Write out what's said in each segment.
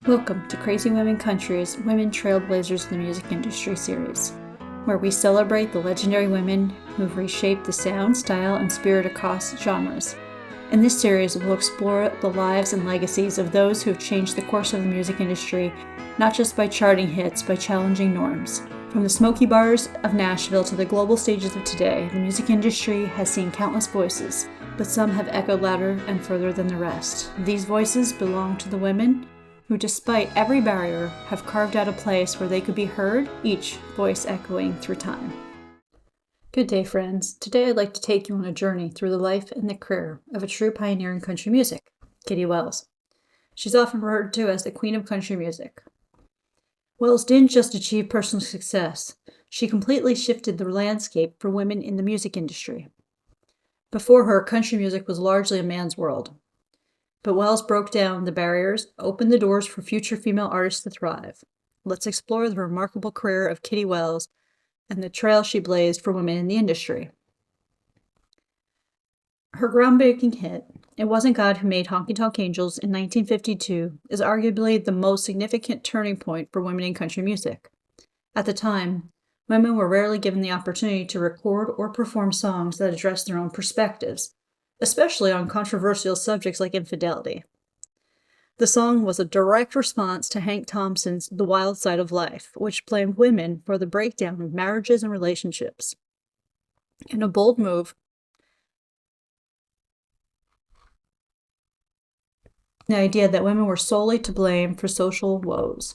Welcome to Crazy Women Country's Women Trailblazers in the Music Industry series, where we celebrate the legendary women who've reshaped the sound, style, and spirit across genres. In this series, we'll explore the lives and legacies of those who have changed the course of the music industry, not just by charting hits, but challenging norms. From the smoky bars of Nashville to the global stages of today, the music industry has seen countless voices, but some have echoed louder and further than the rest. These voices belong to the women who, despite every barrier, have carved out a place where they could be heard, each voice echoing through time. Good day, friends. Today I'd like to take you on a journey through the life and the career of a true pioneer in country music, Kitty Wells. She's often referred to as the Queen of Country Music. Wells didn't just achieve personal success, she completely shifted the landscape for women in the music industry. Before her, country music was largely a man's world. But Wells broke down the barriers, opened the doors for future female artists to thrive. Let's explore the remarkable career of Kitty Wells and the trail she blazed for women in the industry. Her groundbreaking hit, It Wasn't God Who Made Honky Tonk Angels in 1952, is arguably the most significant turning point for women in country music. At the time, women were rarely given the opportunity to record or perform songs that addressed their own perspectives, especially on controversial subjects like infidelity. The song was a direct response to Hank Thompson's The Wild Side of Life, which blamed women for the breakdown of marriages and relationships. In a bold move, the idea that women were solely to blame for social woes.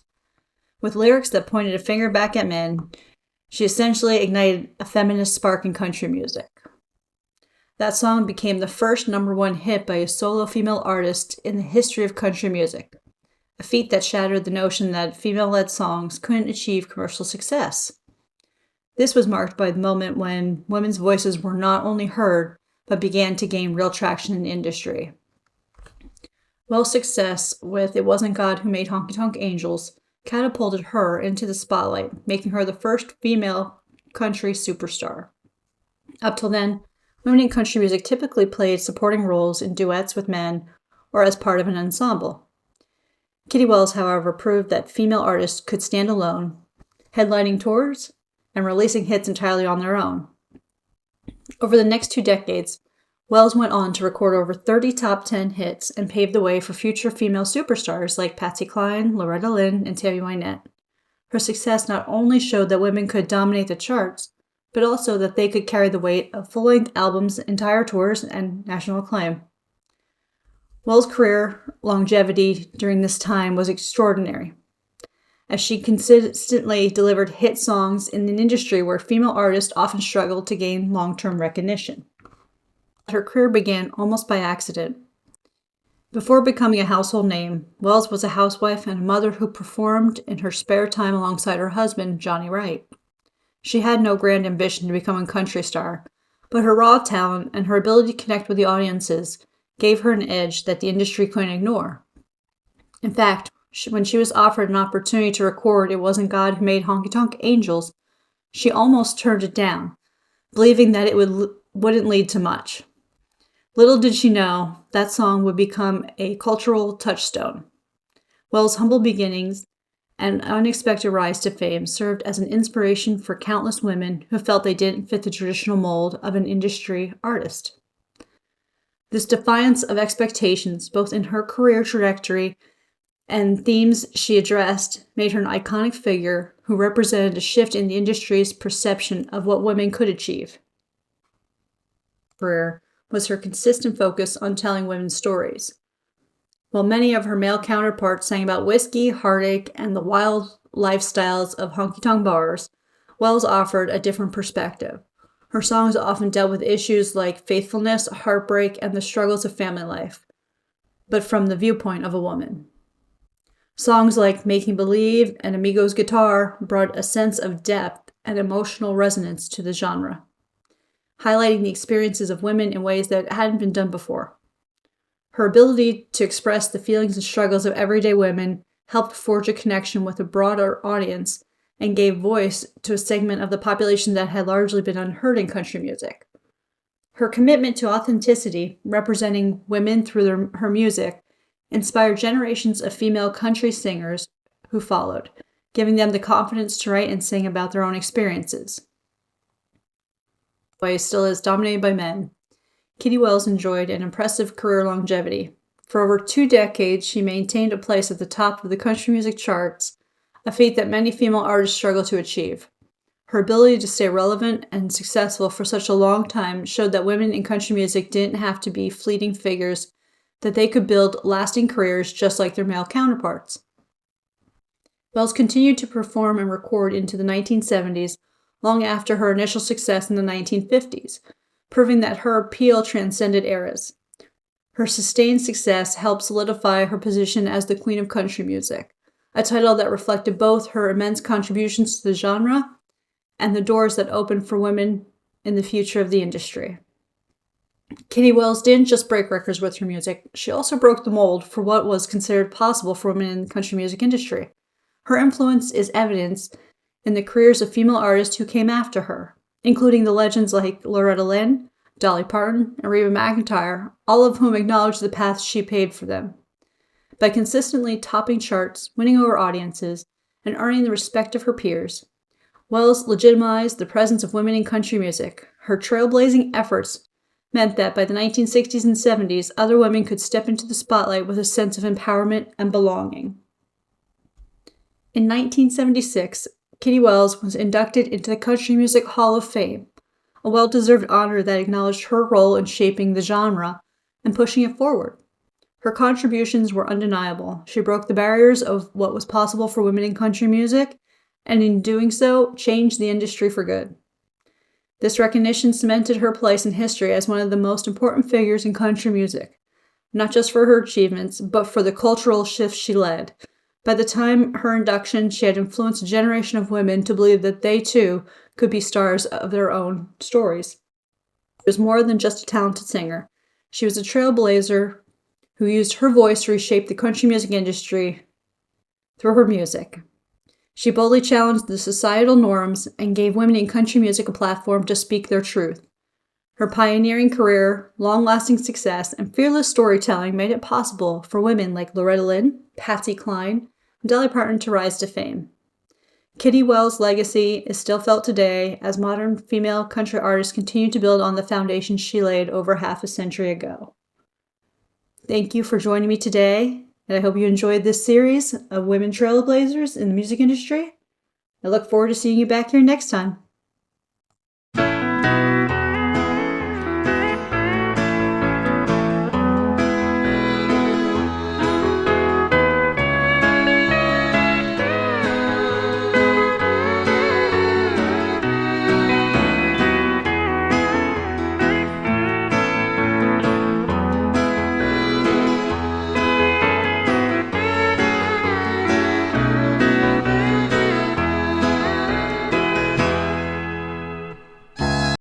With lyrics that pointed a finger back at men, she essentially ignited a feminist spark in country music. That song became the first #1 hit by a solo female artist in the history of country music, a feat that shattered the notion that female-led songs couldn't achieve commercial success. This was marked by the moment when women's voices were not only heard, but began to gain real traction in the industry. Wells' success with It Wasn't God Who Made Honky Tonk Angels catapulted her into the spotlight, making her the first female country superstar. Up till then, women in country music typically played supporting roles in duets with men or as part of an ensemble. Kitty Wells, however, proved that female artists could stand alone, headlining tours and releasing hits entirely on their own. Over the next 2 decades, Wells went on to record over 30 top 10 hits and paved the way for future female superstars like Patsy Cline, Loretta Lynn, and Tammy Wynette. Her success not only showed that women could dominate the charts, but also that they could carry the weight of full-length albums, entire tours, and national acclaim. Wells' career longevity during this time was extraordinary, as she consistently delivered hit songs in an industry where female artists often struggled to gain long-term recognition. Her career began almost by accident. Before becoming a household name, Wells was a housewife and a mother who performed in her spare time alongside her husband, Johnny Wright. She had no grand ambition to become a country star, but her raw talent and her ability to connect with the audiences gave her an edge that the industry couldn't ignore. In fact, when she was offered an opportunity to record It Wasn't God Who Made Honky Tonk Angels, she almost turned it down, believing that it wouldn't lead to much. Little did she know that song would become a cultural touchstone. Wells' humble beginnings and unexpected rise to fame served as an inspiration for countless women who felt they didn't fit the traditional mold of an industry artist. This defiance of expectations, both in her career trajectory and themes she addressed, made her an iconic figure who represented a shift in the industry's perception of what women could achieve. Career was her consistent focus on telling women's stories. While many of her male counterparts sang about whiskey, heartache, and the wild lifestyles of honky-tonk bars, Wells offered a different perspective. Her songs often dealt with issues like faithfulness, heartbreak, and the struggles of family life, but from the viewpoint of a woman. Songs like Making Believe and Amigo's Guitar brought a sense of depth and emotional resonance to the genre, highlighting the experiences of women in ways that hadn't been done before. Her ability to express the feelings and struggles of everyday women helped forge a connection with a broader audience and gave voice to a segment of the population that had largely been unheard in country music. Her commitment to authenticity, representing women through her music, inspired generations of female country singers who followed, giving them the confidence to write and sing about their own experiences. Though still is dominated by men, Kitty Wells enjoyed an impressive career longevity. For over 2 decades, she maintained a place at the top of the country music charts, a feat that many female artists struggle to achieve. Her ability to stay relevant and successful for such a long time showed that women in country music didn't have to be fleeting figures, that they could build lasting careers just like their male counterparts. Wells continued to perform and record into the 1970s, long after her initial success in the 1950s, proving that her appeal transcended eras. Her sustained success helped solidify her position as the Queen of Country Music, a title that reflected both her immense contributions to the genre and the doors that opened for women in the future of the industry. Kitty Wells didn't just break records with her music, she also broke the mold for what was considered possible for women in the country music industry. Her influence is evidenced in the careers of female artists who came after her, including the legends like Loretta Lynn, Dolly Parton, and Reba McEntire, all of whom acknowledged the path she paved for them. By consistently topping charts, winning over audiences, and earning the respect of her peers, Wells legitimized the presence of women in country music. Her trailblazing efforts meant that by the 1960s and 70s, other women could step into the spotlight with a sense of empowerment and belonging. In 1976, Kitty Wells was inducted into the Country Music Hall of Fame, a well-deserved honor that acknowledged her role in shaping the genre and pushing it forward. Her contributions were undeniable. She broke the barriers of what was possible for women in country music, and in doing so, changed the industry for good. This recognition cemented her place in history as one of the most important figures in country music, not just for her achievements, but for the cultural shifts she led. By the time her induction, she had influenced a generation of women to believe that they, too, could be stars of their own stories. She was more than just a talented singer. She was a trailblazer who used her voice to reshape the country music industry through her music. She boldly challenged the societal norms and gave women in country music a platform to speak their truth. Her pioneering career, long-lasting success, and fearless storytelling made it possible for women like Loretta Lynn, Patsy Cline, and Dolly Parton to rise to fame. Kitty Wells' legacy is still felt today as modern female country artists continue to build on the foundation she laid over half a century ago. Thank you for joining me today, and I hope you enjoyed this series of women trailblazers in the music industry. I look forward to seeing you back here next time.